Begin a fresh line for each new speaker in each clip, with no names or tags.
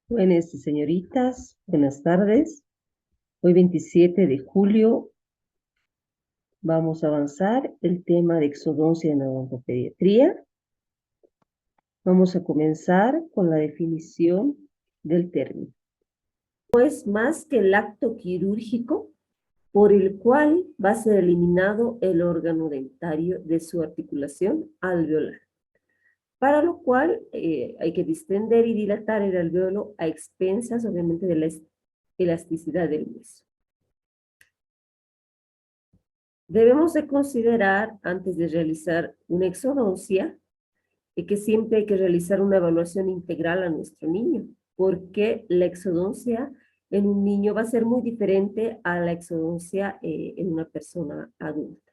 Buenas señoritas, buenas tardes. Hoy 27 de julio vamos a avanzar el tema de exodoncia en la odontopediatría. Vamos a comenzar con la definición del término. No es más que el acto quirúrgico por el cual va a ser eliminado el órgano dentario de su articulación alveolar, para lo cual hay que distender y dilatar el alveolo a expensas, obviamente, de la elasticidad del hueso. Debemos de considerar, antes de realizar una exodoncia, que siempre hay que realizar una evaluación integral a nuestro niño, porque la exodoncia en un niño va a ser muy diferente a la exodoncia en una persona adulta.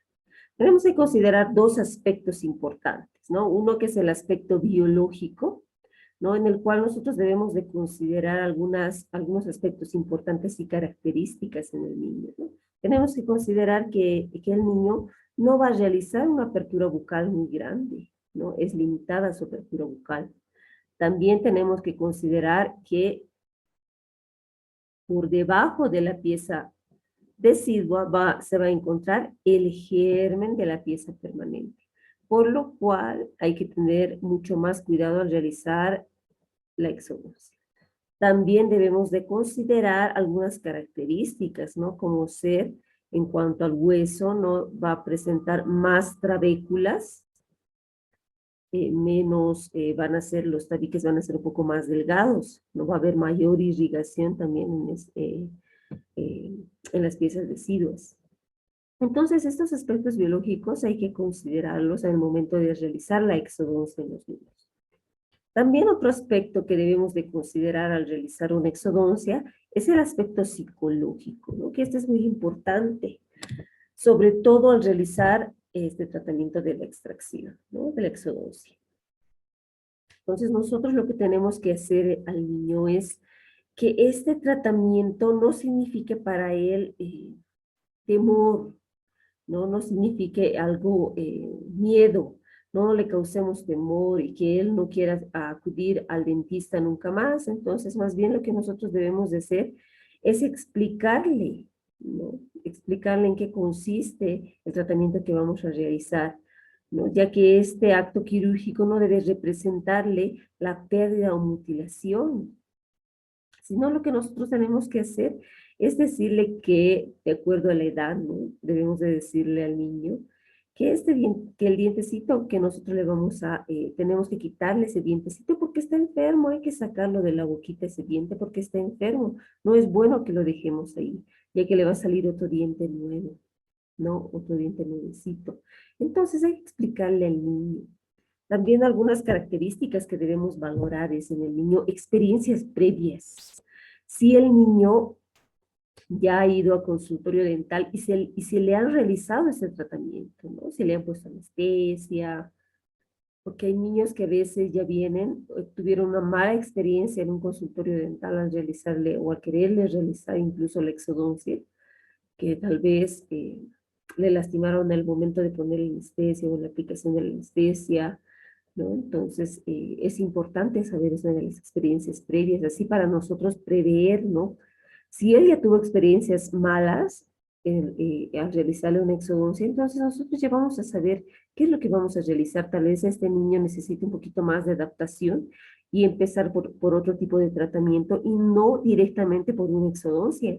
Tenemos que considerar dos aspectos importantes, ¿no? Uno que es el aspecto biológico, ¿no? En el cual nosotros debemos de considerar algunos aspectos importantes y características en el niño, ¿no? Tenemos que considerar que el niño no va a realizar una apertura bucal muy grande, ¿no? Es limitada su apertura bucal. También tenemos que considerar que por debajo de la pieza decidua se va a encontrar el germen de la pieza permanente, por lo cual hay que tener mucho más cuidado al realizar la exodoncia. También debemos de considerar algunas características, ¿no? Como ser, en cuanto al hueso, no va a presentar más trabéculas, van a ser, los tabiques van a ser un poco más delgados, no va a haber mayor irrigación también eh, en las piezas deciduas. Entonces, estos aspectos biológicos hay que considerarlos en el momento de realizar la exodoncia en los niños. También otro aspecto que debemos de considerar al realizar una exodoncia es el aspecto psicológico, ¿no? Que este es muy importante, sobre todo al realizar este tratamiento de la extracción, ¿no? De la exodoncia. Entonces nosotros lo que tenemos que hacer al niño es que este tratamiento no signifique para él temor, no signifique algo, miedo, no le causemos temor y que él no quiera acudir al dentista nunca más. Entonces, más bien lo que nosotros debemos de hacer es explicarle, ¿no? Explicarle en qué consiste el tratamiento que vamos a realizar, ¿no? Ya que este acto quirúrgico no debe representarle la pérdida o mutilación, sino lo que nosotros tenemos que hacer es decirle que, de acuerdo a la edad, ¿no? Debemos de decirle al niño que, que el dientecito que nosotros le vamos a, tenemos que quitarle ese dientecito porque está enfermo, hay que sacarlo de la boquita ese diente porque está enfermo. No es bueno que lo dejemos ahí, ya que le va a salir otro diente nuevo, ¿no? Otro diente nuevecito. Entonces hay que explicarle al niño. También algunas características que debemos valorar es en el niño experiencias previas. Si el niño ya ha ido a consultorio dental y se le han realizado ese tratamiento, ¿no? Se le han puesto anestesia, porque hay niños que a veces ya vienen, tuvieron una mala experiencia en un consultorio dental al realizarle o a quererle realizar incluso la exodoncia, que tal vez le lastimaron al momento de poner la anestesia o la aplicación de la anestesia, ¿no? Entonces, es importante saber eso de las experiencias previas, así para nosotros prever, ¿no? Si él ya tuvo experiencias malas al realizarle una exodoncia, entonces nosotros ya vamos a saber qué es lo que vamos a realizar. Tal vez este niño necesite un poquito más de adaptación y empezar por otro tipo de tratamiento y no directamente por una exodoncia,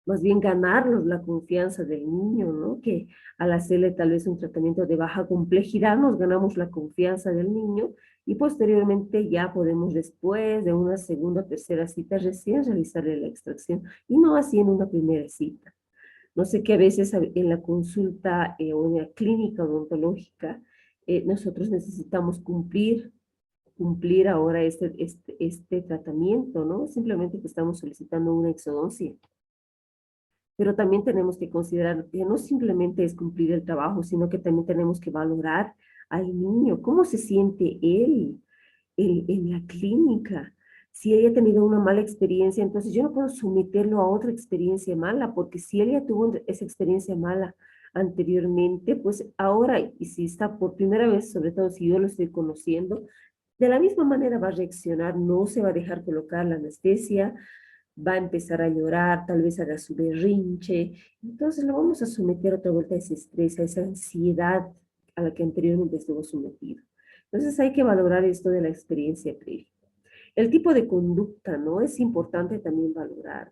más bien ganarnos la confianza del niño, ¿no? Que al hacerle tal vez un tratamiento de baja complejidad nos ganamos la confianza del niño y posteriormente ya podemos después de una segunda o tercera cita recién realizarle la extracción y no así en una primera cita. No sé que a veces en la consulta o en la clínica odontológica nosotros necesitamos cumplir ahora este tratamiento, ¿no? Simplemente que estamos solicitando una exodoncia. Pero también tenemos que considerar que no simplemente es cumplir el trabajo, sino que también tenemos que valorar al niño, cómo se siente él en la clínica. Si ella ha tenido una mala experiencia, entonces yo no puedo someterlo a otra experiencia mala, porque si ella tuvo esa experiencia mala anteriormente, pues ahora, y si está por primera vez, sobre todo si yo lo estoy conociendo, De la misma manera va a reaccionar, no se va a dejar colocar la anestesia, va a empezar a llorar, tal vez haga su berrinche. Entonces lo vamos a someter otra vuelta a ese estrés, a esa ansiedad a la que anteriormente estuvo sometido. Entonces hay que valorar esto de la experiencia previa. El tipo de conducta, ¿no? Es importante también valorar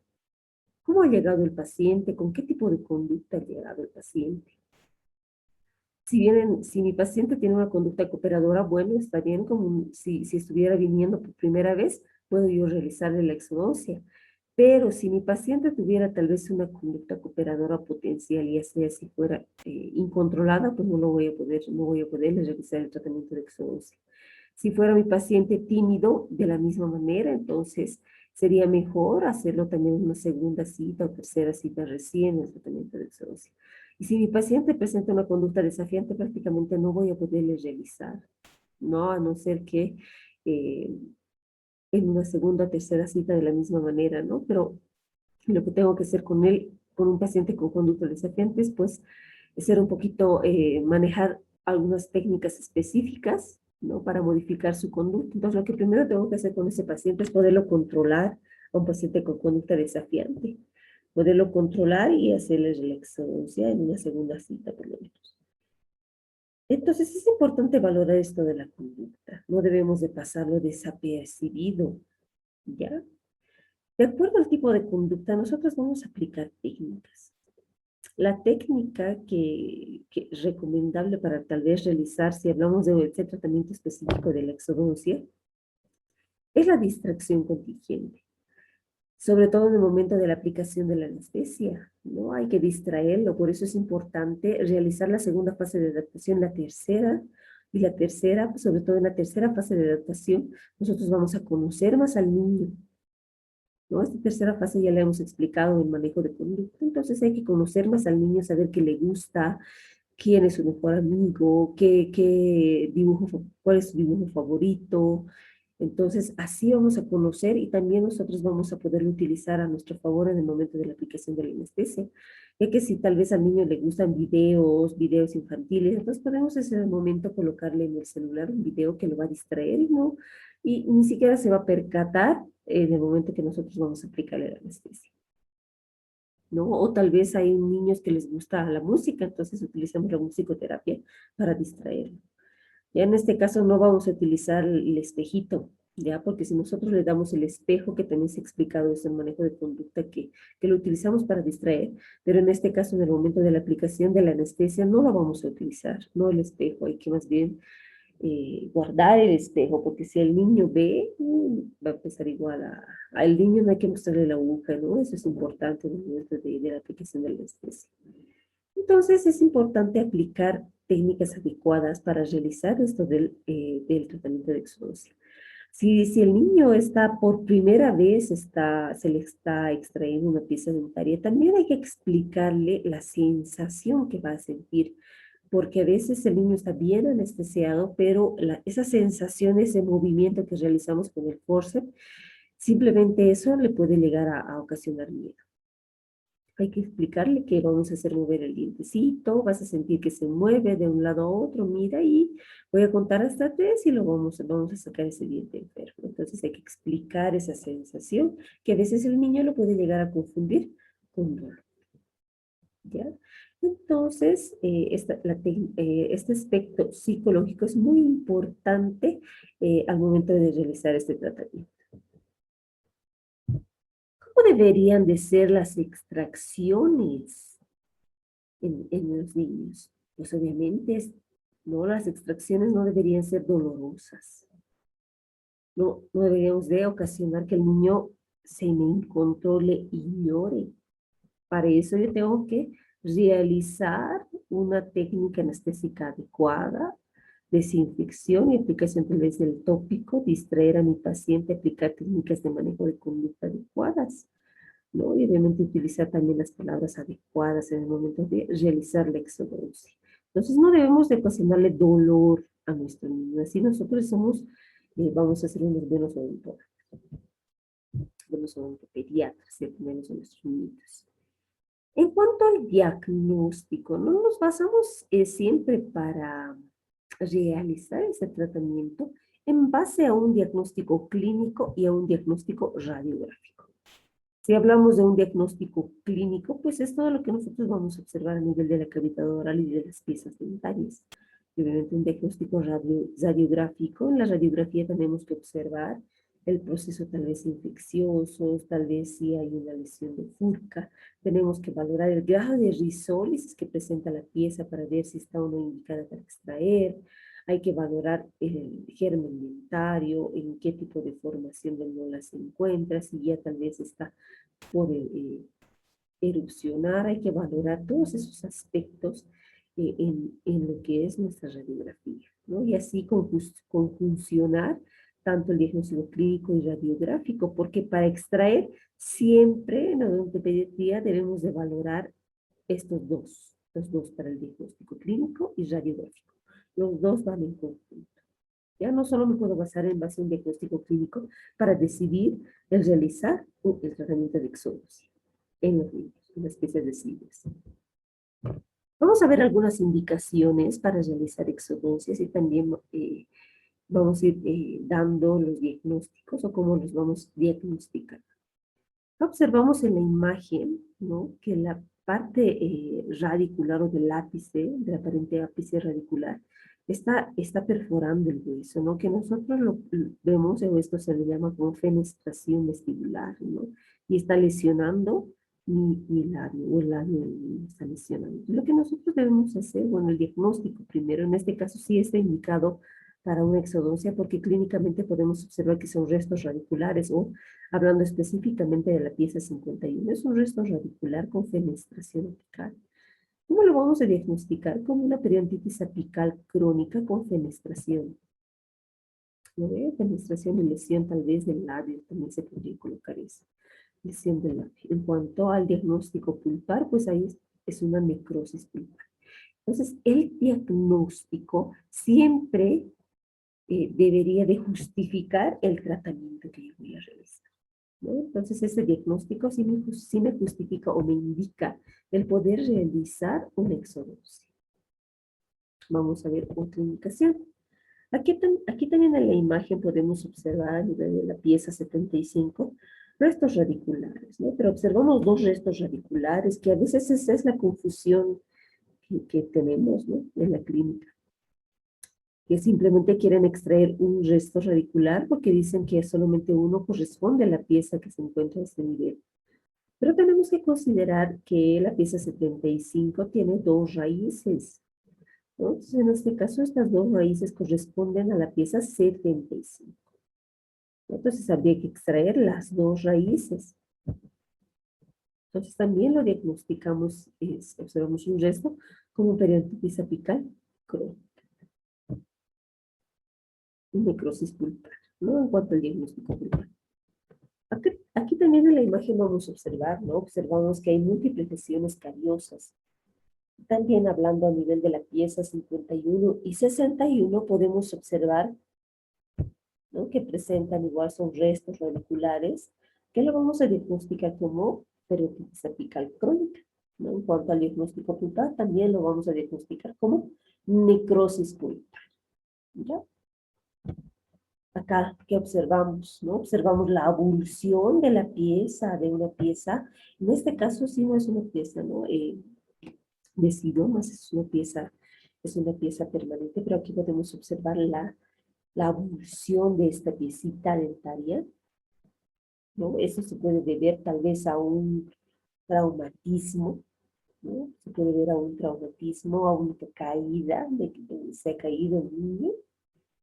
cómo ha llegado el paciente, con qué tipo de conducta ha llegado el paciente. Si mi paciente tiene una conducta cooperadora, bueno, está bien, como si estuviera viniendo por primera vez, puedo yo realizarle la exodoncia. Pero si mi paciente tuviera tal vez una conducta cooperadora potencial, ya sea si fuera incontrolada, pues no voy a poderle realizar el tratamiento de exodoncia. Si fuera mi paciente tímido, de la misma manera, entonces sería mejor hacerlo también en una segunda cita o tercera cita recién en el tratamiento de exodoncia. Y si mi paciente presenta una conducta desafiante, prácticamente no voy a poderle realizar, ¿no? A no ser que eh, en una segunda o tercera cita de la misma manera, ¿no? Pero lo que tengo que hacer con él, con un paciente con conductas desafiantes, pues, es ser un poquito, manejar algunas técnicas específicas, ¿no? Para modificar su conducta. Entonces, lo que primero tengo que hacer con ese paciente es poderlo controlar a un paciente con conducta desafiante. Poderlo controlar y hacerle relaxación en una segunda cita, por lo menos. Entonces, es importante valorar esto de la conducta. No debemos de pasarlo desapercibido, ¿ya? De acuerdo al tipo de conducta, nosotros vamos a aplicar técnicas. La técnica que es recomendable para tal vez realizar, si hablamos de este tratamiento específico de la exodoncia, es la distracción contingente, sobre todo en el momento de la aplicación de la anestesia, ¿no? Hay que distraerlo, por eso es importante realizar la segunda fase de adaptación, la tercera, sobre todo en la tercera fase de adaptación, nosotros vamos a conocer más al niño, ¿no? Esta tercera fase ya la hemos explicado en manejo de conducta, entonces hay que conocer más al niño, saber qué le gusta, quién es su mejor amigo, cuál es su dibujo favorito. Entonces, así vamos a conocer y también nosotros vamos a poderlo utilizar a nuestro favor en el momento de la aplicación de la anestesia. Ya que si tal vez al niño le gustan videos infantiles, entonces podemos en ese momento colocarle en el celular un video que lo va a distraer y ni siquiera se va a percatar en el momento que nosotros vamos a aplicarle la anestesia, ¿no? O tal vez hay niños que les gusta la música, entonces utilizamos la musicoterapia para distraerlo. Ya en este caso no vamos a utilizar el espejito, ya, porque si nosotros le damos el espejo, que también se ha explicado es el manejo de conducta que lo utilizamos para distraer, pero en este caso en el momento de la aplicación de la anestesia no lo vamos a utilizar, no el espejo, hay que más bien guardar el espejo, porque si el niño ve, va a empezar igual al niño no hay que mostrarle la aguja, ¿no? Eso es importante en el momento de la aplicación de la anestesia. Entonces es importante aplicar técnicas adecuadas para realizar esto del tratamiento de exodosia. Si el niño está por primera vez, se le está extrayendo una pieza dentaria, también hay que explicarle la sensación que va a sentir, porque a veces el niño está bien anestesiado, pero esa sensación, ese movimiento que realizamos con el forceps, simplemente eso le puede llegar a ocasionar miedo. Hay que explicarle que vamos a hacer mover el dientecito, vas a sentir que se mueve de un lado a otro, mira, y voy a contar hasta 3 y vamos a sacar ese diente enfermo. Entonces hay que explicar esa sensación que a veces el niño lo puede llegar a confundir con dolor, ¿ya? Entonces, este aspecto psicológico es muy importante al momento de realizar este tratamiento. ¿Cómo deberían de ser las extracciones en los niños? Pues obviamente, no, las extracciones no deberían ser dolorosas. No deberíamos de ocasionar que el niño se me incontrole y llore. Para eso yo tengo que realizar una técnica anestésica adecuada, desinfección y aplicación tal vez del tópico, distraer a mi paciente, aplicar técnicas de manejo de conducta adecuadas, ¿no? Y obviamente utilizar también las palabras adecuadas en el momento de realizar la exodoncia. Entonces no debemos de ocasionarle dolor a nuestro niño. Así nosotros vamos a ser unos buenos odontopediatras, menos a nuestros niños. En cuanto al diagnóstico, no nos basamos siempre para realizar ese tratamiento en base a un diagnóstico clínico y a un diagnóstico radiográfico. Si hablamos de un diagnóstico clínico, pues es todo lo que nosotros vamos a observar a nivel de la cavidad oral y de las piezas dentarias. Y obviamente un diagnóstico radiográfico, en la radiografía tenemos que observar el proceso tal vez infeccioso, tal vez si hay una lesión de furca, tenemos que valorar el grado de risólisis que presenta la pieza para ver si está o no indicada para extraer, hay que valorar el germen dentario, en qué tipo de formación de mola se encuentra, si ya tal vez está por erupcionar, hay que valorar todos esos aspectos en lo que es nuestra radiografía, ¿no? Y así conjuncionar tanto el diagnóstico clínico y radiográfico, porque para extraer siempre en la odontopediatría debemos de valorar los dos para el diagnóstico clínico y radiográfico. Los dos van en conjunto. Ya no solo me puedo basar en base a un diagnóstico clínico para decidir el realizar el tratamiento de exodosia en los niños, en las piezas de siglos. Vamos a ver algunas indicaciones para realizar exodosias y también vamos a ir dando los diagnósticos o cómo los vamos a diagnosticar. Observamos en la imagen, ¿no?, que la parte radicular o del ápice, de la aparente ápice radicular, está perforando el hueso, ¿no? Que nosotros lo vemos, o esto se le llama como fenestración vestibular, ¿no? Y está lesionando mi labio, o el labio del niño está lesionando. Lo que nosotros debemos hacer, bueno, el diagnóstico primero, en este caso sí está indicado para una exodoncia, porque clínicamente podemos observar que son restos radiculares, o hablando específicamente de la pieza 51, es un resto radicular con fenestración apical. ¿Cómo lo vamos a diagnosticar? Como una periodontitis apical crónica con fenestración. ¿No ve? Fenestración y lesión tal vez del labio, también se podría colocar eso. Lesión del labio. En cuanto al diagnóstico pulpar, pues ahí es una necrosis pulpar. Entonces, el diagnóstico siempre debería de justificar el tratamiento que yo voy a realizar, ¿no? Entonces, ese diagnóstico sí me justifica o me indica el poder realizar una exodosia. Vamos a ver otra indicación. Aquí también en la imagen podemos observar a nivel de la pieza 75 restos radiculares, ¿no? Pero observamos dos restos radiculares que a veces esa es la confusión que tenemos, ¿no?, en la clínica, que simplemente quieren extraer un resto radicular porque dicen que solamente uno corresponde a la pieza que se encuentra a este nivel. Pero tenemos que considerar que la pieza 75 tiene dos raíces, ¿no? Entonces, en este caso, estas dos raíces corresponden a la pieza 75. Entonces, habría que extraer las dos raíces. Entonces, también lo diagnosticamos, observamos un resto como periodontitis apical crónica y necrosis pulpar, ¿no? En cuanto al diagnóstico pulpar. Aquí también en la imagen vamos a observar, ¿no? Observamos que hay múltiples lesiones cariosas. También hablando a nivel de la pieza 51 y 61 podemos observar, ¿no?, que presentan igual, son restos radiculares, que lo vamos a diagnosticar como periodontitis apical crónica, ¿no? En cuanto al diagnóstico pulpar, también lo vamos a diagnosticar como necrosis pulpar, ¿ya? Acá, ¿qué observamos? ¿No? Observamos la abulsión de la pieza, de una pieza. En este caso sí no es una pieza, ¿no?, de sidomas, es una pieza permanente, pero aquí podemos observar la abulsión de esta piecita dentaria, ¿no? Eso se puede deber tal vez a un traumatismo, ¿no? Se puede ver a un traumatismo, a una caída, de que se ha caído el niño.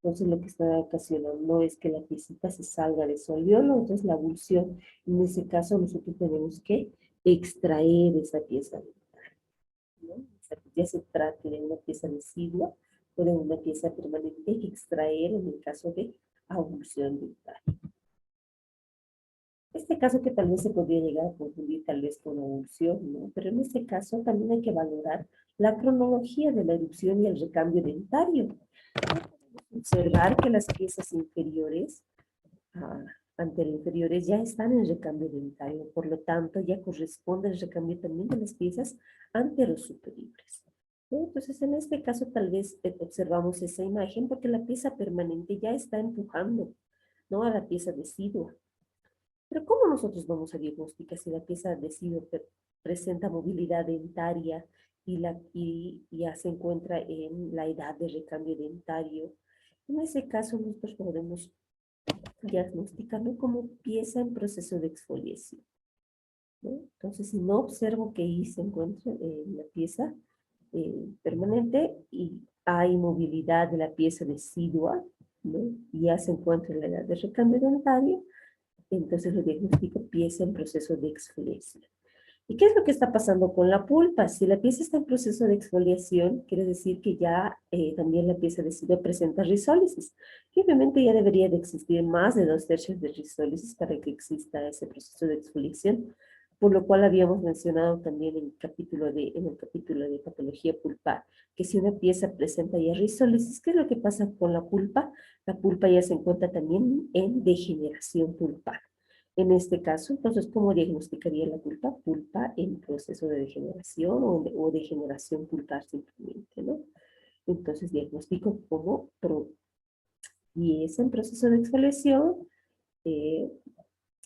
Entonces lo que está ocasionando es que la piecita se salga de su alveolo, entonces la abulsión. En ese caso nosotros tenemos que extraer esa pieza dental, ¿no? O sea, ya se trata de una pieza decidua o de una pieza permanente, hay que extraer en el caso de abulsión dental. Este caso que tal vez se podría llegar a confundir tal vez con abulsión, ¿no? Pero en este caso también hay que valorar la cronología de la erupción y el recambio dentario. Observar que las piezas inferiores, anteroinferiores, ya están en recambio dentario, por lo tanto ya corresponde el recambio también de las piezas anterosuperiores. ¿no? Entonces, en este caso, tal vez observamos esa imagen porque la pieza permanente ya está empujando, ¿no? A la pieza decidua. Pero ¿cómo nosotros vamos a diagnosticar si la pieza decidua presenta movilidad dentaria y ya se encuentra en la edad de recambio dentario? En ese caso, nosotros podemos diagnosticarlo como pieza en proceso de exfoliación, ¿no? Entonces, si no observo que ahí se encuentra la pieza permanente y hay movilidad de la pieza decidua, ¿no? Y ya se encuentra en la edad de recambio dentario, entonces lo diagnostico pieza en proceso de exfoliación. ¿Y qué es lo que está pasando con la pulpa? Si la pieza está en proceso de exfoliación, quiere decir que ya también la pieza decidua presenta rizólisis. Y obviamente ya debería de existir más de 2/3 de rizólisis para que exista ese proceso de exfoliación, por lo cual habíamos mencionado también en el capítulo de patología pulpar, que si una pieza presenta ya rizólisis, ¿qué es lo que pasa con la pulpa? La pulpa ya se encuentra también en degeneración pulpar. En este caso, entonces, ¿cómo diagnosticaría la pulpa? Pulpa en proceso de degeneración o degeneración pulpar simplemente, ¿no? Entonces, diagnostico como y es en proceso de exfoliación, eh,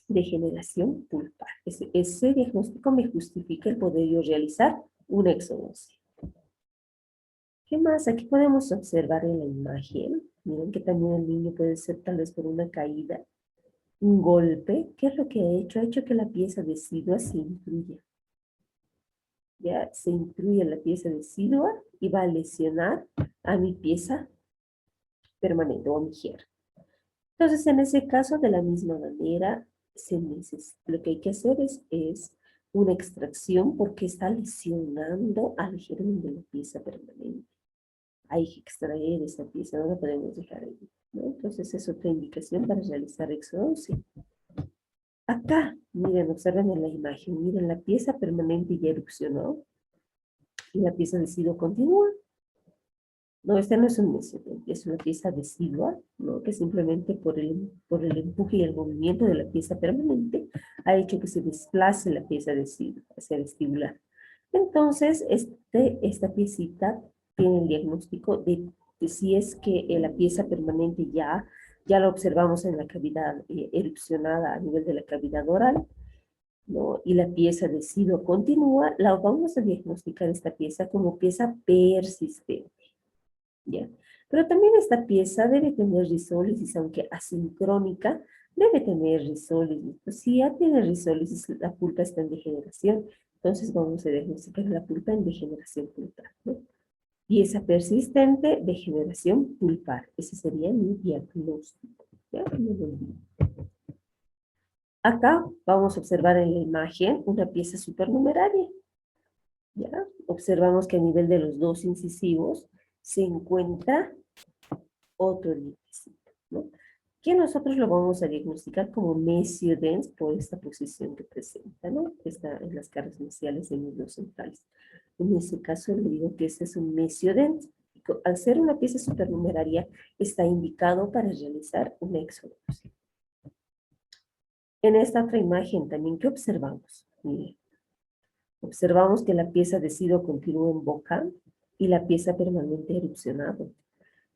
degeneración pulpar. Ese diagnóstico me justifica el poder yo realizar una exodosia. ¿Qué más? Aquí podemos observar en la imagen. Miren que también el niño puede ser tal vez por una caída, un golpe. ¿Qué es lo que ha hecho? Ha hecho que la pieza decidua se intruya. Ya se intruye la pieza decidua y va a lesionar a mi pieza permanente o a mi GER. Entonces, en ese caso, de la misma manera, lo que hay que hacer es una extracción porque está lesionando al germen de la pieza permanente. Hay que extraer esa pieza, no la podemos dejar ahí, ¿no? Entonces, es otra indicación para realizar exodosia. Acá, miren, observen en la imagen, miren, la pieza permanente ya erupcionó y la pieza decidua continúa. No, este no es un mesotelioma, es una pieza decidua, ¿no? Que simplemente por el empuje y el movimiento de la pieza permanente ha hecho que se desplace la pieza decidua hacia vestibular. Entonces, esta piecita tiene el diagnóstico de si es que la pieza permanente ya la observamos en la cavidad erupcionada a nivel de la cavidad oral, ¿no? Y la pieza decidua continúa, la vamos a diagnosticar esta pieza como pieza persistente. ¿Ya? Pero también esta pieza debe tener rizólisis, aunque asincrónica, debe tener rizólisis. Pues si ya tiene rizólisis, la pulpa está en degeneración, entonces vamos a diagnosticar la pulpa en degeneración pulpar, ¿no? Pieza persistente, degeneración pulpar. Ese sería mi diagnóstico. ¿Ya? No lo olviden. Acá vamos a observar en la imagen una pieza supernumeraria. ¿Ya? Observamos que a nivel de los dos incisivos se encuentra otro dientecito, ¿no? Que nosotros lo vamos a diagnosticar como mesiodens por esta posición que presenta, ¿no? Está en las caras mesiales en los dos centrales. En ese caso le digo que este es un mesiodens. Al ser una pieza supernumeraria, está indicado para realizar una exodosia. En esta otra imagen también, ¿qué observamos? Miren, observamos que la pieza decidua continúa en boca y la pieza permanente erupcionado.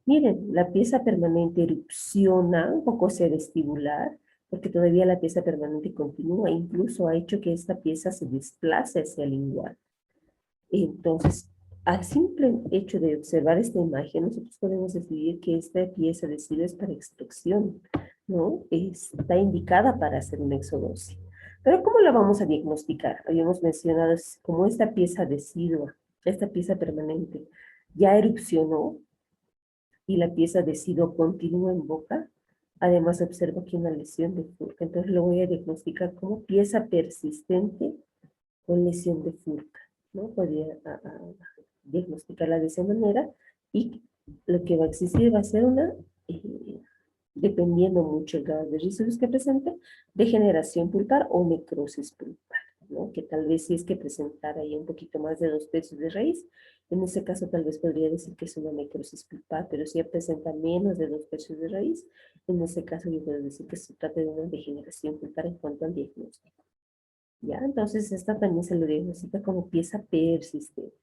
Miren, la pieza permanente erupciona un poco hacia vestibular, porque todavía la pieza permanente continúa, incluso ha hecho que esta pieza se desplace hacia el lingual. Entonces, al simple hecho de observar esta imagen, nosotros podemos decidir que esta pieza decidua es para extracción, ¿no? Está indicada para hacer una exodosia. Pero ¿cómo la vamos a diagnosticar? Habíamos mencionado como esta pieza decidua, esta pieza permanente, ya erupcionó, y la pieza decidua continúa en boca. Además, observo aquí una lesión de Furca. Entonces, lo voy a diagnosticar como pieza persistente con lesión de Furca, ¿no? Podría diagnosticarla de esa manera y lo que va a existir va a ser dependiendo mucho el grado de rizos que presente, degeneración pulpar o necrosis pulpar, ¿no? Que tal vez si es que presentara ahí un poquito más de 2/3 de raíz, en ese caso tal vez podría decir que es una necrosis pulpar, pero si ya presenta menos de 2/3 de raíz, en ese caso yo puedo decir que se trata de una degeneración pulpar en cuanto al diagnóstico. ¿Ya? Entonces esta también se lo diagnostica como pieza persistente.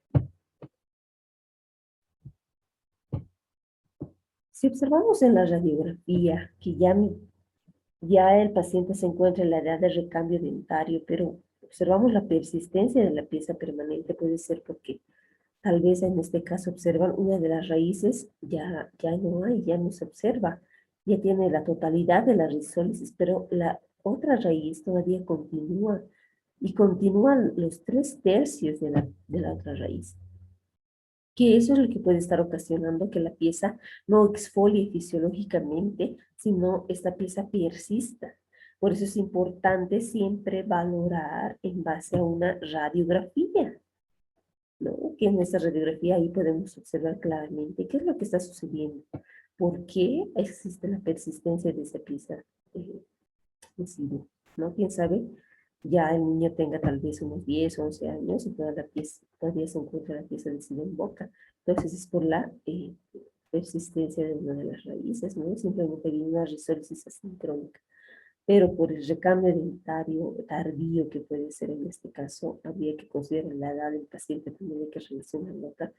Si observamos en la radiografía que ya el paciente se encuentra en la edad de recambio dentario, pero observamos la persistencia de la pieza permanente, puede ser porque tal vez en este caso observan una de las raíces, ya no hay, ya no se observa, ya tiene la totalidad de la rizólisis, pero la otra raíz todavía continúa y continúan los 3/3 de la otra raíz. Que eso es lo que puede estar ocasionando que la pieza no exfolie fisiológicamente, sino esta pieza persista. Por eso es importante siempre valorar en base a una radiografía, ¿no? Que en esta radiografía ahí podemos observar claramente qué es lo que está sucediendo, por qué existe la persistencia de esa pieza eh, residuo, ¿no? Quién sabe, ya el niño tenga tal vez unos 10 o 11 años y toda la pieza, todavía se encuentra la pieza de sida en boca. Entonces es por la persistencia de una de las raíces, ¿no? Simplemente hay una rizólisis asincrónica. Pero por el recambio dentario tardío que puede ser en este caso, habría que considerar la edad del paciente, también hay que relacionarlo acá,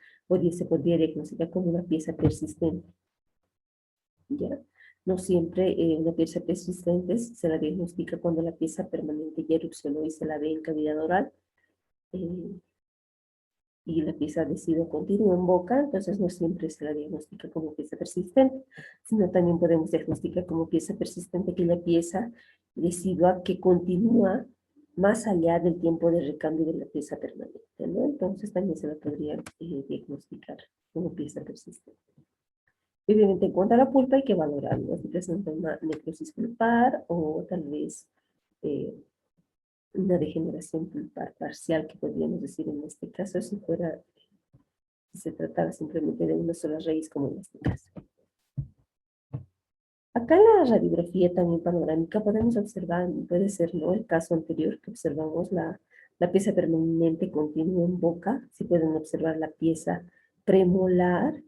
se podría diagnosticar como una pieza persistente, ¿ya? No siempre una pieza persistente se la diagnostica cuando la pieza permanente ya erupcionó y se la ve en cavidad oral, eh, y la pieza de deciduo continua en boca, entonces no siempre se la diagnostica como pieza persistente, sino también podemos diagnosticar como pieza persistente aquella pieza decidua que continúa más allá del tiempo de recambio de la pieza permanente, ¿no? Entonces también se la podría diagnosticar como pieza persistente. Obviamente en cuanto a la pulpa hay que valorar, ¿no? Si presenta una necrosis pulpar o tal vez eh, una degeneración pulpar parcial, que podríamos decir en este caso, si se tratara simplemente de una sola raíz, como en este caso. Acá en la radiografía también panorámica podemos observar, puede ser, ¿no?, el caso anterior que observamos, la pieza permanente continua en boca. Si pueden observar la pieza premolar,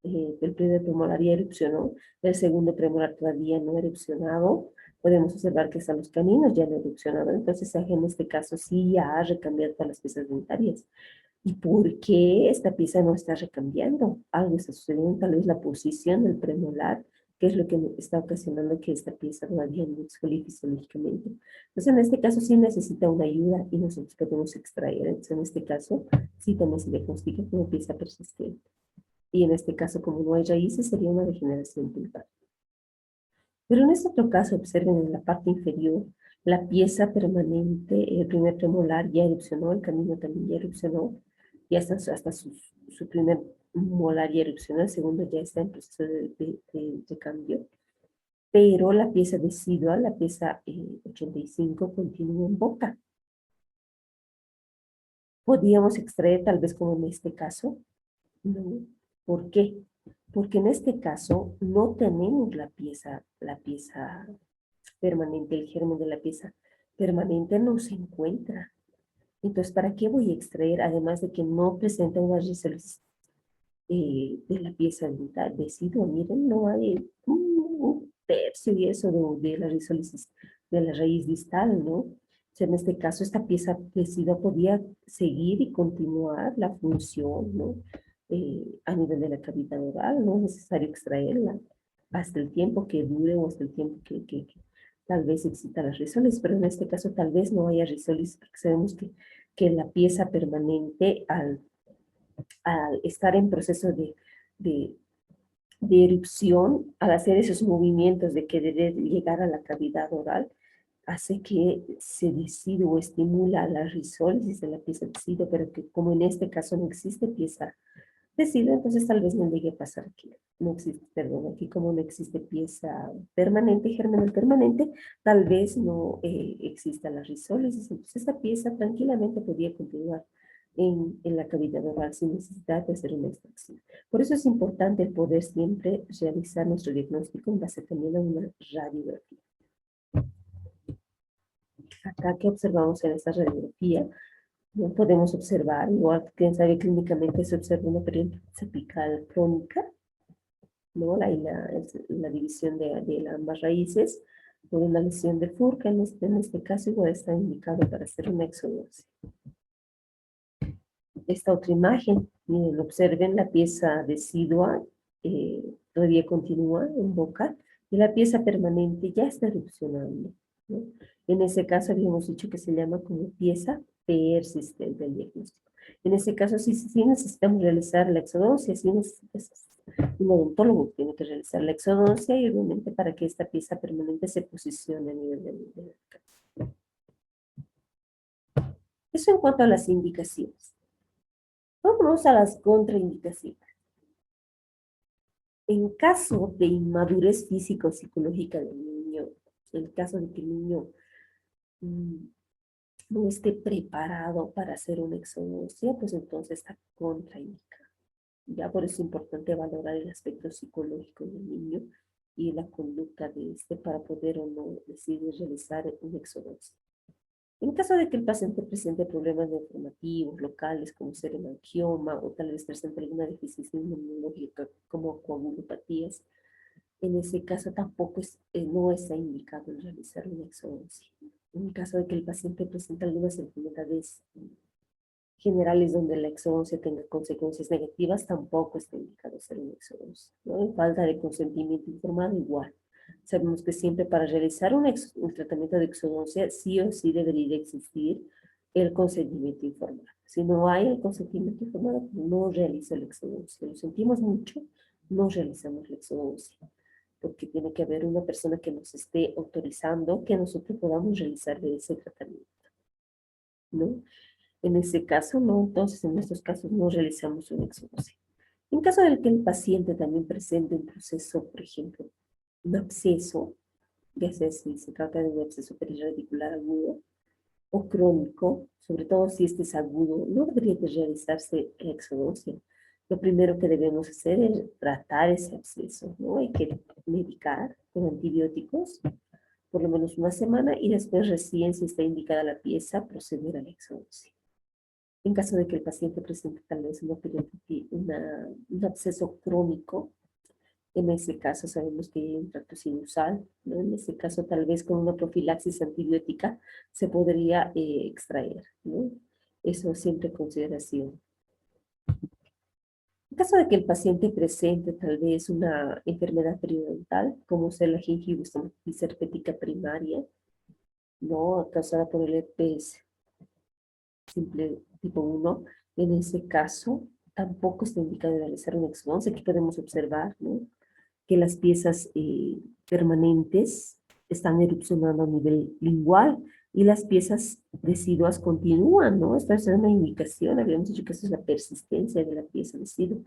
el primer premolar ya erupcionó, el segundo premolar todavía no ha erupcionado. Podemos observar que están los caninos ya han erupcionado, entonces en este caso sí ya ha recambiado todas las piezas dentarias. ¿Y por qué esta pieza no está recambiando? Algo está sucediendo, tal vez la posición del premolar, que es lo que está ocasionando que esta pieza todavía no exfolie fisiológicamente. Entonces, en este caso sí necesita una ayuda y nosotros podemos extraer. Entonces, en este caso, sí también se diagnostica como pieza persistente. Y en este caso, como no hay raíces, sería una degeneración pulpar. Pero en este otro caso, observen en la parte inferior, la pieza permanente, el primer premolar ya erupcionó, el canino también ya erupcionó, y hasta su primer molar ya erupcionó, el segundo ya está en proceso de cambio. Pero la pieza decidua, la pieza 85, continúa en boca. Podríamos extraer tal vez como en este caso, ¿no? ¿Por qué? Porque en este caso no tenemos la pieza permanente, el germen de la pieza permanente no se encuentra. Entonces, ¿para qué voy a extraer? Además de que no presenta una rizólisis de la pieza dental decidua. Miren, no hay un tercio y eso de la rizólisis de la raíz distal, ¿no? O sea, en este caso, esta pieza decidua podía seguir y continuar la función, ¿no? A nivel de la cavidad oral, no es necesario extraerla hasta el tiempo que dure o hasta el tiempo que tal vez exista la rizólisis, pero en este caso tal vez no haya rizólisis porque sabemos que la pieza permanente al estar en proceso de, de erupción, al hacer esos movimientos de querer llegar a la cavidad oral, hace que se decida o estimula la rizólisis de la pieza deciduo, pero que como en este caso no existe pieza deciduo, entonces tal vez no llegue a pasar aquí. No existe, perdón, aquí como no existe pieza permanente, germinal permanente, tal vez no exista la rizólisis, entonces esta pieza tranquilamente podría continuar en la cavidad oral sin necesidad de hacer una extracción. Por eso es importante el poder siempre realizar nuestro diagnóstico en base también a una radiografía. Acá que observamos en esta radiografía, no podemos observar, igual que sabe clínicamente se observa una periodontitis apical crónica, ¿no? La división de ambas raíces por una lesión de Furca, en este caso igual está indicado para hacer una exodosia. Esta otra imagen, miren, observen la pieza decidua todavía continúa en boca y la pieza permanente ya está erupcionando, ¿no? En ese caso habíamos dicho que se llama como pieza persistente el diagnóstico. En ese caso sí necesitamos realizar la exodoncia, sí necesitas, un odontólogo tiene que realizar la exodoncia y obviamente para que esta pieza permanente se posicione a nivel de la cara. Eso en cuanto a las indicaciones. Vámonos a las contraindicaciones. En caso de inmadurez físico-psicológica del niño, en caso de que el niño mm, no esté preparado para hacer una exodoncia, pues entonces está contraindicado. Ya por eso es importante valorar el aspecto psicológico del niño y la conducta de este para poder o no decidir realizar una exodoncia. En caso de que el paciente presente problemas neurológicos locales como ser hemangioma o tal vez presente alguna deficiencia inmunológica como coagulopatías, en ese caso tampoco no está indicado el realizar una exodoncia. En caso de que el paciente presente algunas enfermedades generales donde la exodoncia tenga consecuencias negativas, tampoco está indicado hacer una exodoncia, ¿no? En falta de consentimiento informado, igual. Sabemos que siempre para realizar un tratamiento de exodoncia, sí o sí debería existir el consentimiento informado. Si no hay el consentimiento informado, pues no realiza la exodoncia. Lo sentimos mucho, no realizamos la exodoncia, porque tiene que haber una persona que nos esté autorizando que nosotros podamos realizar ese tratamiento, ¿no? En ese caso, no, entonces en estos casos no realizamos una exodosia. En caso de que el paciente también presente un proceso, por ejemplo, un absceso, ya sea si se trata de un absceso periradicular agudo o crónico, sobre todo si este es agudo, no debería de realizarse la exodosia. Lo primero que debemos hacer es tratar ese absceso, ¿no? Hay que medicar con antibióticos por lo menos una semana y después recién, si está indicada la pieza, proceder a la exodosia. En caso de que el paciente presente tal vez un absceso crónico, en ese caso sabemos que hay un tracto sinusal, ¿no? En ese caso tal vez con una profilaxis antibiótica se podría extraer, ¿no? Eso siempre en consideración. En caso de que el paciente presente tal vez una enfermedad periodontal, como ser la gingivistomatitis herpética primaria, ¿no? Causada por el herpes simple tipo 1, en ese caso tampoco está indicado realizar una exodoncia. Aquí podemos observar, ¿no?, que las piezas permanentes están erupcionando a nivel lingual y las piezas deciduas continúan, ¿no? Esta es una indicación, habíamos dicho que esa es la persistencia de la pieza decidua.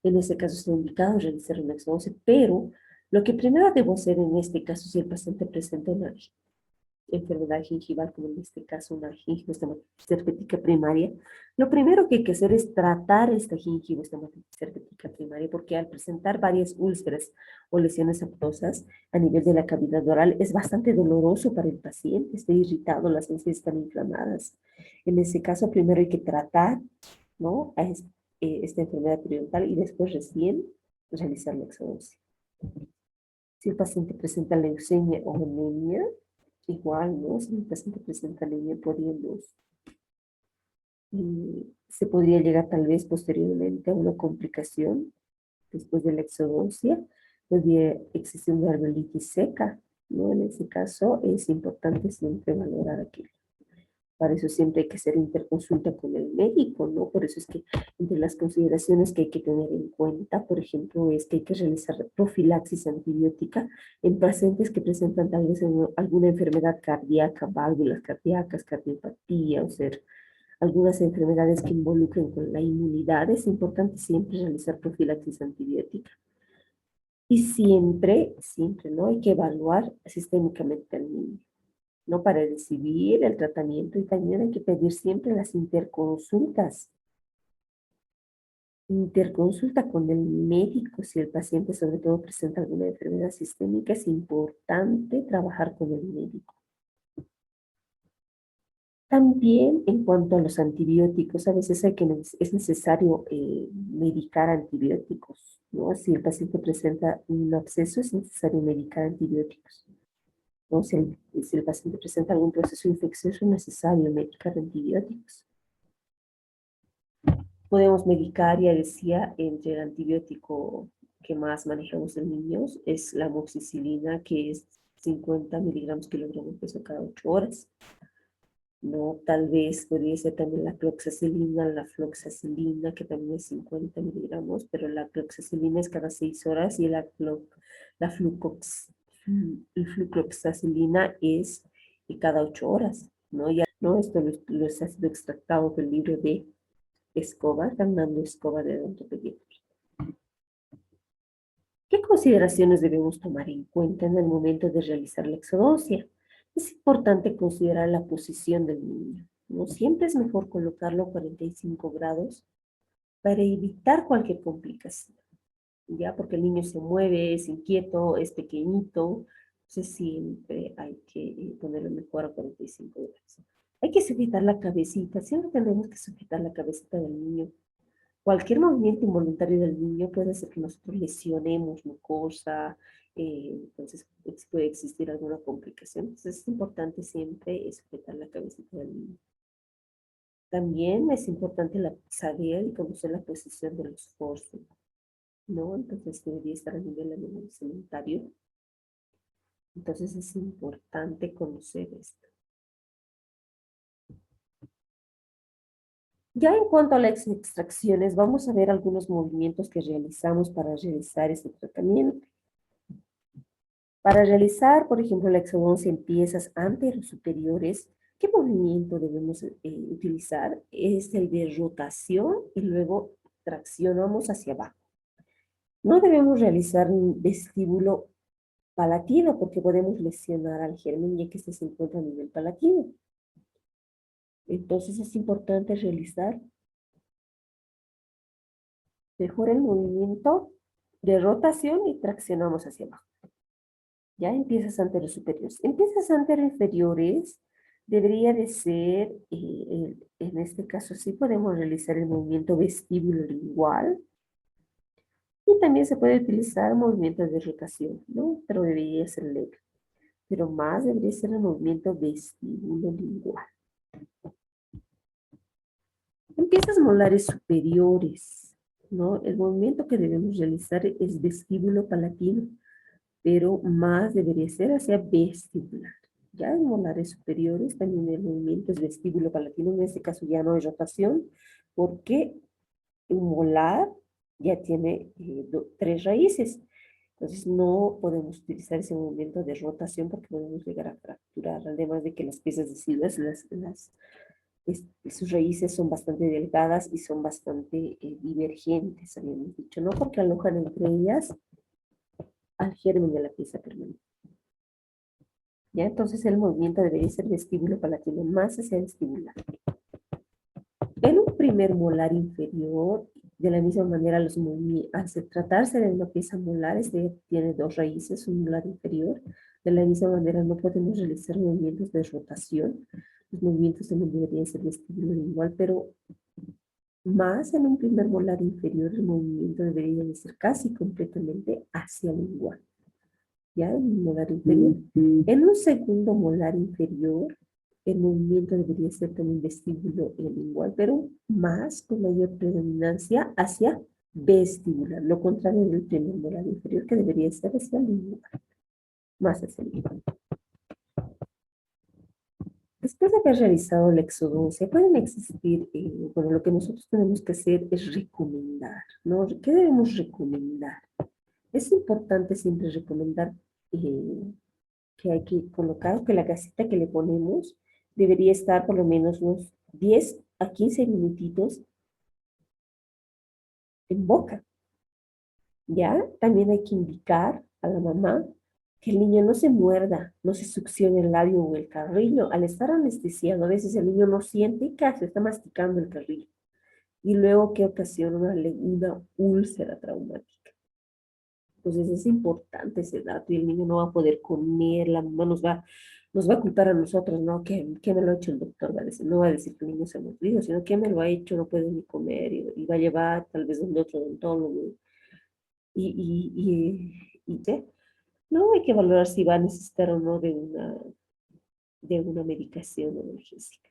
En ese caso está indicado realizar una exodoncia, pero lo que primero debo hacer en este caso, si el paciente presenta una enfermedad gingival, como en este caso una gingivistomatitis herpética primaria, lo primero que hay que hacer es tratar esta gingivistomatitis herpética primaria, porque al presentar varias úlceras o lesiones aptosas a nivel de la cavidad oral es bastante doloroso para el paciente, está irritado, las encías están inflamadas. En ese caso, primero hay que tratar, ¿no?, a esta enfermedad periodontal y después recién realizar la exodoncia. Si el paciente presenta leucemia o anemia, igual, ¿no? Si el paciente presenta anemia, se podría llegar tal vez posteriormente a una complicación después de la exodoncia, podría existir una alveolitis seca, ¿no? En ese caso es importante siempre valorar aquello. Para eso siempre hay que hacer interconsulta con el médico, ¿no? Por eso es que entre las consideraciones que hay que tener en cuenta, por ejemplo, es que hay que realizar profilaxis antibiótica en pacientes que presentan tal vez alguna enfermedad cardíaca, válvulas cardíacas, cardiopatía, o sea, algunas enfermedades que involucren con la inmunidad. Es importante siempre realizar profilaxis antibiótica. Y siempre, ¿no?, hay que evaluar sistémicamente al niño, ¿no?, para decidir el tratamiento, y también hay que pedir siempre las interconsultas. Interconsulta con el médico si el paciente sobre todo presenta alguna enfermedad sistémica, es importante trabajar con el médico. También en cuanto a los antibióticos, a veces es necesario medicar antibióticos, ¿no? Si el paciente presenta un absceso, es necesario medicar antibióticos, ¿no? Si el paciente presenta algún proceso infeccioso, es necesario medicar antibióticos. Podemos medicar, ya decía, entre el antibiótico que más manejamos en niños es la amoxicilina, que es 50 miligramos kilogramo peso cada 8 horas. No, tal vez podría ser también la floxacilina, que también es 50 miligramos, pero la floxacilina es cada 6 horas y la flucloxacilina es cada 8 horas, ¿no? Ya, ¿no? Esto lo ha sido extractado del libro de Escobar, Fernando Escobar de Odontopediatría. ¿Qué consideraciones debemos tomar en cuenta en el momento de realizar la exodoncia? Es importante considerar la posición del niño, ¿no? Siempre es mejor colocarlo a 45 grados para evitar cualquier complicación, ¿ya? Porque el niño se mueve, es inquieto, es pequeñito, entonces siempre hay que ponerlo mejor a 45 grados. Hay que sujetar la cabecita, siempre tenemos que sujetar la cabecita del niño. Cualquier movimiento involuntario del niño puede hacer que nosotros lesionemos mucosa, entonces puede existir alguna complicación. Entonces es importante siempre sujetar la cabecita del niño. También es importante saber y conocer la posición de los forceps, ¿no? Entonces debería estar a nivel cementario. Entonces es importante conocer esto. Ya en cuanto a las extracciones, vamos a ver algunos movimientos que realizamos para realizar este tratamiento. Para realizar, por ejemplo, la exodoncia en piezas anterosuperiores, ¿qué movimiento debemos utilizar? Es el de rotación y luego traccionamos hacia abajo. No debemos realizar un vestíbulo palatino porque podemos lesionar al germen ya que este se encuentra a nivel palatino. Entonces es importante realizar mejor el movimiento de rotación y traccionamos hacia abajo. Ya en piezas anterosuperiores. En piezas anteroinferiores debería de ser, en este caso sí podemos realizar el movimiento vestíbulo lingual y también se puede utilizar movimientos de rotación, ¿no? Pero debería ser leve. Pero más debería ser el movimiento vestíbulo lingual. En piezas molares superiores, ¿no? El movimiento que debemos realizar es vestíbulo palatino, pero más debería ser hacia vestibular. Ya en molares superiores también el movimiento es vestíbulo palatino, en este caso ya no hay rotación, porque un molar ya tiene 3 raíces. Entonces no podemos utilizar ese movimiento de rotación porque podemos llegar a fracturar, además de que las piezas deciduas, sus raíces son bastante delgadas y son bastante divergentes, habíamos dicho, ¿no? Porque alojan entre ellas al germen de la pieza permanente. ¿Ya? Entonces el movimiento debería ser vestíbulo palatino más hacia vestibular. En un primer molar inferior, de la misma manera, al tratarse de una pieza molar, tiene 2 raíces, un molar inferior. De la misma manera, no podemos realizar movimientos de rotación. Los movimientos también deberían ser vestíbulo igual, pero más en un primer molar inferior, el movimiento debería de ser casi completamente hacia el igual. ¿Ya? En un molar inferior. En un segundo molar inferior, el movimiento debería ser también vestíbulo lingual, pero más con mayor predominancia hacia vestibular, lo contrario del primer molar inferior, que debería ser hacia lingual, más hacia lingual. Después de haber realizado la exodoncia, pueden existir, bueno, lo que nosotros tenemos que hacer es recomendar, ¿no? ¿Qué debemos recomendar? Es importante siempre recomendar que hay que colocar, que la gasita que le ponemos debería estar por lo menos unos 10 a 15 minutitos en boca. ¿Ya? También hay que indicar a la mamá que el niño no se muerda, no se succione el labio o el carrillo. Al estar anestesiado, a veces el niño no siente que se está masticando el carrillo. Y luego que ocasiona una úlcera traumática. Entonces es importante ese dato y el niño no va a poder comer, la mamá nos va a culpar a nosotros, ¿no? ¿Qué me lo ha hecho el doctor? Va a decir, no va a decir que el niño se ha mordido, sino que me lo ha hecho, no puede ni comer y va a llevar tal vez donde otro odontólogo. ¿Qué? No hay que valorar si va a necesitar o no de una medicación analgésica.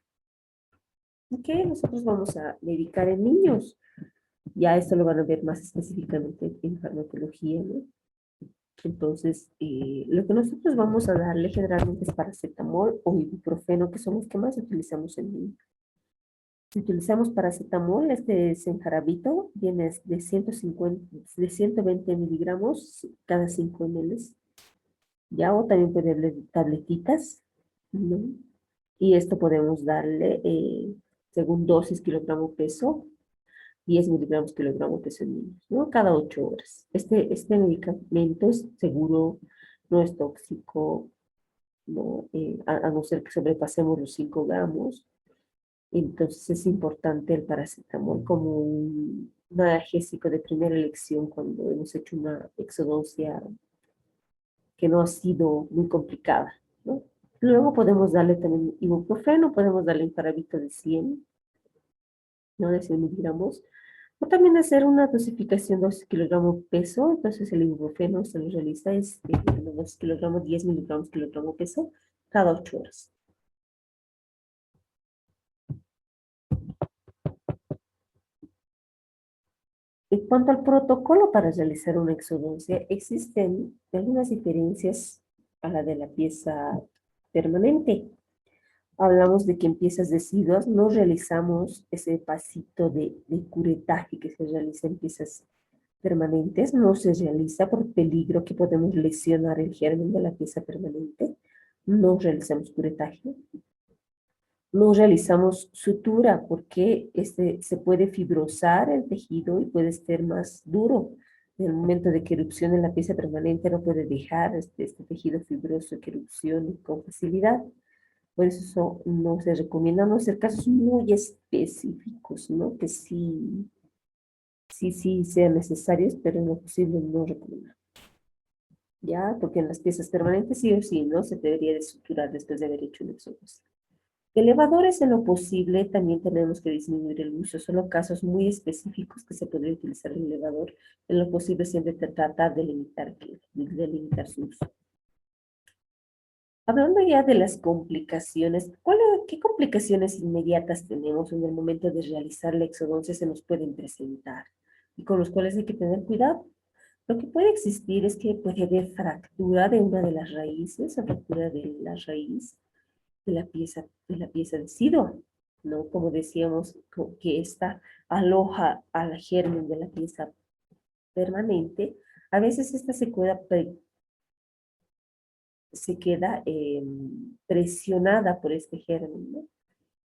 Ok, nosotros vamos a medicar en niños. Ya esto lo van a ver más específicamente en farmacología, ¿no? Entonces, lo que nosotros vamos a darle generalmente es paracetamol o ibuprofeno, que son los que más utilizamos en niños. Si utilizamos paracetamol, este es en jarabito, viene de 150, de 120 miligramos cada 5 ml. Ya, o también puede haber tabletitas, ¿no? Y esto podemos darle, según dosis kilogramo peso, 10 miligramos kilogramo peso en niños, ¿no? Cada 8 horas. Este medicamento es seguro, no es tóxico, ¿no? A no ser que sobrepasemos los 5 gramos. Entonces es importante el paracetamol como un analgésico de primera elección cuando hemos hecho una exodoncia que no ha sido muy complicada, ¿no? Luego podemos darle también ibuprofeno, podemos darle un parabito de 100, ¿no? De 100 miligramos. O también hacer una dosificación 2 kilogramos peso, entonces el ibuprofeno se lo realiza los 2 kilogramos, 10 miligramos kilogramo peso, cada 8 horas. En cuanto al protocolo para realizar una exodoncia, existen algunas diferencias a la de la pieza permanente. Hablamos de que en piezas deciduas no realizamos ese pasito de curetaje que se realiza en piezas permanentes, no se realiza por peligro que podemos lesionar el germen de la pieza permanente, no realizamos curetaje, no realizamos sutura porque se puede fibrosar el tejido y puede ser más duro. En el momento de que erupcione la pieza permanente no puede dejar este tejido fibroso que erupcione con facilidad. Por eso no se recomienda, no hacer casos muy específicos, ¿no? Que sí sean necesarios, pero en lo posible no recomendar. ¿Ya? Porque en las piezas permanentes sí o sí, ¿no? Se debería de suturar después de haber hecho una exodosia. Elevadores en lo posible también tenemos que disminuir el uso, solo casos muy específicos que se podría utilizar el elevador, en lo posible siempre tratar de limitar su uso. Hablando ya de las complicaciones, ¿qué complicaciones inmediatas tenemos en el momento de realizar la exodoncia se nos pueden presentar y con los cuales hay que tener cuidado? Lo que puede existir es que puede haber fractura de una de las raíces, o fractura de la raíz de la pieza decidua, ¿no? Como decíamos, que esta aloja al germen de la pieza permanente. A veces esta se queda presionada por este germen, ¿no?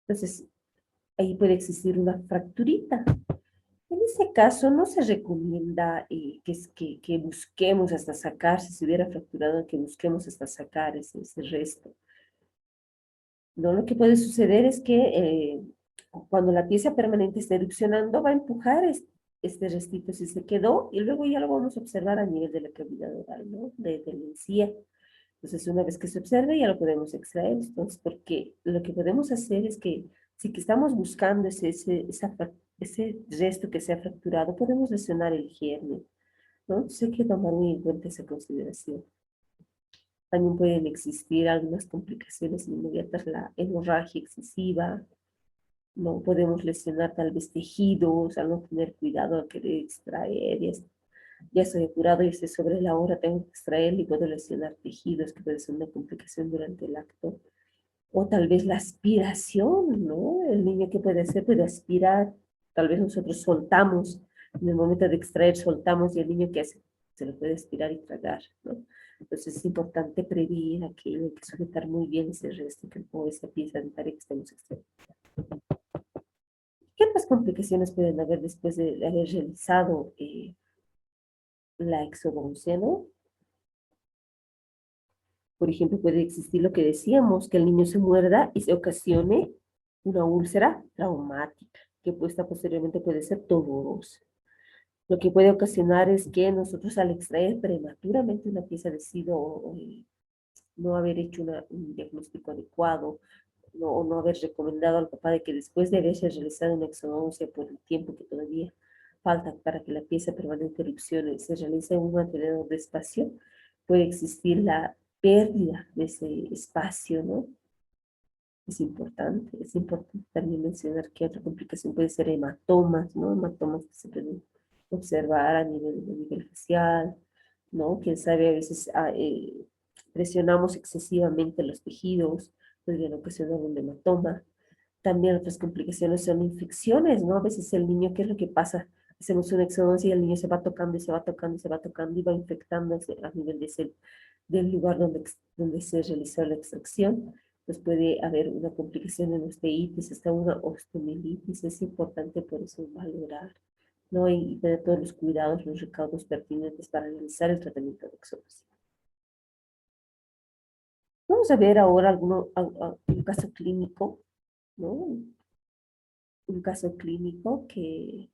Entonces, ahí puede existir una fracturita. En ese caso, no se recomienda que busquemos hasta sacar, si se hubiera fracturado, que busquemos hasta sacar ese resto. No, lo que puede suceder es que cuando la pieza permanente está erupcionando, va a empujar este restito si se quedó y luego ya lo vamos a observar a nivel de la cavidad oral, ¿no? De la encía. Entonces, una vez que se observe, ya lo podemos extraer. Entonces, porque lo que podemos hacer es que si que estamos buscando ese resto que se ha fracturado, podemos lesionar el germen, ¿no? Entonces, hay que tomar muy en cuenta esa consideración. También pueden existir algunas complicaciones inmediatas, la hemorragia excesiva, no podemos lesionar tal vez tejidos al no tener cuidado al querer extraer, ya estoy apurado y estoy sobre la hora, tengo que extraer y puedo lesionar tejidos, que puede ser una complicación durante el acto. O tal vez la aspiración, ¿no? El niño que puede hacer puede aspirar, tal vez nosotros soltamos, en el momento de extraer soltamos y el niño que hace se lo puede aspirar y tragar, ¿no? Entonces es importante prevenir aquello, hay que sujetar muy bien ese resto o esa pieza dentaria que estamos extrayendo. ¿Qué otras complicaciones pueden haber después de haber realizado la exodoncia, no? Por ejemplo, puede existir lo que decíamos, que el niño se muerda y se ocasione una úlcera traumática, que posteriormente puede ser dolorosa. Lo que puede ocasionar es que nosotros al extraer prematuramente una pieza de sido o no haber hecho un diagnóstico adecuado, o no haber recomendado al papá de que después de haberse realizado una exodoncia por el tiempo que todavía falta para que la pieza permanente erupcione, se realice un mantenedor de espacio, puede existir la pérdida de ese espacio, ¿no? Es importante también mencionar que otra complicación puede ser hematomas, ¿no? Hematomas que se pueden observar a nivel facial, ¿no? Quién sabe, a veces presionamos excesivamente los tejidos, podrían ocasionar un hematoma. También otras complicaciones son infecciones, ¿no? A veces el niño, ¿qué es lo que pasa? Hacemos una exodoncia y el niño se va tocando y se va tocando y se va tocando y va infectándose a nivel del lugar donde se realizó la extracción. Pues puede haber una complicación en osteitis, hasta una osteomielitis. Es importante por eso valorar, ¿no? Y tener todos los cuidados, los recaudos pertinentes para realizar el tratamiento de exodoncia. Vamos a ver ahora un caso clínico, ¿no? Un caso clínico que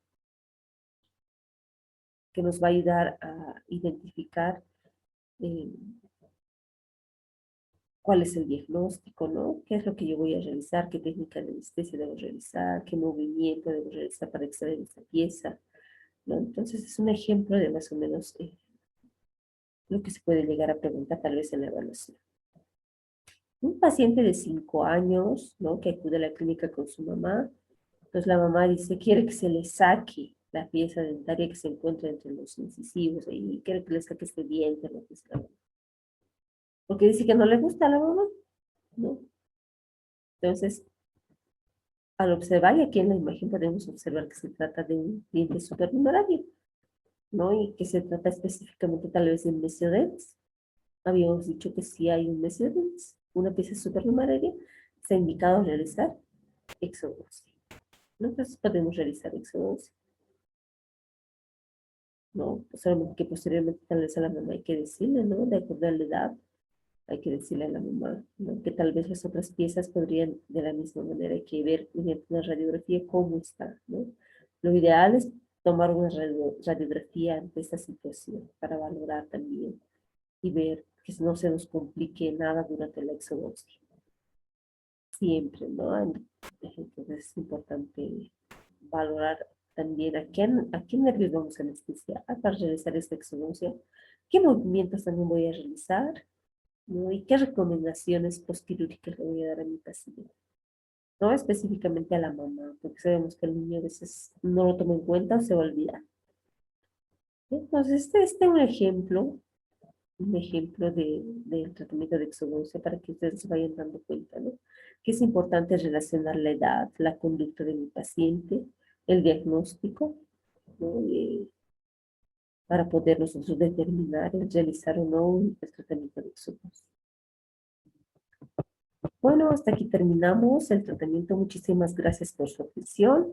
nos va a ayudar a identificar eh, cuál es el diagnóstico, ¿no? ¿Qué es lo que yo voy a realizar? ¿Qué técnica de anestesia debo realizar? ¿Qué movimiento debo realizar para extraer esta pieza? ¿No? Entonces es un ejemplo de más o menos lo que se puede llegar a preguntar tal vez en la evaluación. Un paciente de 5 años, ¿no? Que acude a la clínica con su mamá. Entonces la mamá dice, quiere que se le saque la pieza dentaria que se encuentra entre los incisivos y quiere que le saque este diente, lo que sea. Porque dice que no le gusta a la mamá, ¿no? Entonces, al observar, y aquí en la imagen podemos observar que se trata de un diente supernumerario, ¿no? Y que se trata específicamente tal vez de un mesiodermis. Habíamos dicho que si hay un mesiodermis, una pieza supernumeraria, está indicado realizar exodoncia, ¿no? Entonces podemos realizar exodoncia, ¿no? Solamente que posteriormente tal vez a la mamá hay que decirle, ¿no? De acuerdo a la edad, hay que decirle a la mamá, ¿no? Que tal vez las otras piezas podrían de la misma manera, hay que ver mediante una radiografía cómo está, ¿no? Lo ideal es tomar una radiografía de esta situación para valorar también y ver que no se nos complique nada durante la exodoncia. Siempre, ¿no? Entonces es importante valorar también a qué nervios vamos a anestesiar para realizar esta exodoncia, qué movimientos también voy a realizar, ¿no? Y qué recomendaciones postquirúrgicas le voy a dar a mi paciente, no específicamente a la mamá, porque sabemos que el niño a veces no lo toma en cuenta o se va a olvidar. Entonces, este es un ejemplo del tratamiento de exodoncia para que ustedes se vayan dando cuenta, ¿no? Que es importante relacionar la edad, la conducta de mi paciente, el diagnóstico, ¿no? Para poder nosotros determinar el realizar o no el tratamiento de exodoncia. Bueno, hasta aquí terminamos el tratamiento. Muchísimas gracias por su atención.